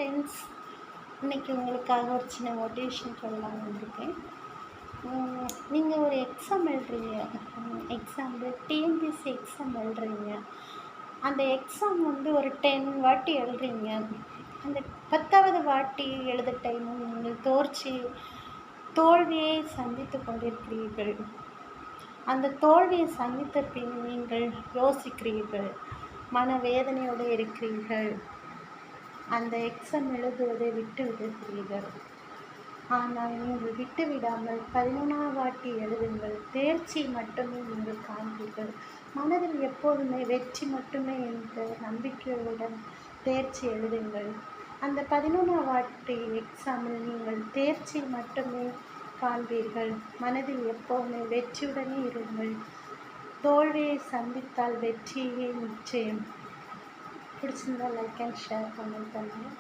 Friends, இன்றைக்கி உங்களுக்காக ஒரு சின்ன மோட்டிவேஷன் சொல்லலாம்னு வந்திருக்கேன். நீங்கள் ஒரு எக்ஸாம் எழுதுறீங்க. எக்ஸாம்பிள் டிஎன்பிஎஸ்சி எக்ஸாம் எழுதுறீங்க. அந்த எக்ஸாம் ஒரு 10 வாட்டி எழுதுறீங்க. அந்த 10வது வாட்டி எழுத டைமும் நீங்கள் தோல்வியை சந்தித்து கொண்டிருக்கிறீர்கள். அந்த தோல்வியை சந்தித்த பின் நீங்கள் யோசிக்கிறீர்கள், மனவேதனையோடு இருக்கிறீர்கள், அந்த எக்ஸாம் எழுதுவதை விட்டு விடுகிறீர்கள். ஆனால் நீங்கள் விட்டுவிடாமல் 11வது வாட்டி எழுதுங்கள். தேர்ச்சி மட்டுமே நீங்கள் காண்பீர்கள். மனதில் எப்போதுமே வெற்றி மட்டுமே என்ற நம்பிக்கையுடன் தேர்ச்சி எழுதுங்கள். அந்த 11வது வாட்டி எக்ஸாமில் நீங்கள் தேர்ச்சி மட்டுமே காண்பீர்கள். மனதில் எப்போதுமே வெற்றியுடனே இருங்கள். தோல்வியை சந்தித்தால் வெற்றியே நிச்சயம். பிடிச்சிருந்தால் லைக் அண்ட் ஷேர் கமெண்ட் பண்ணுங்கள்.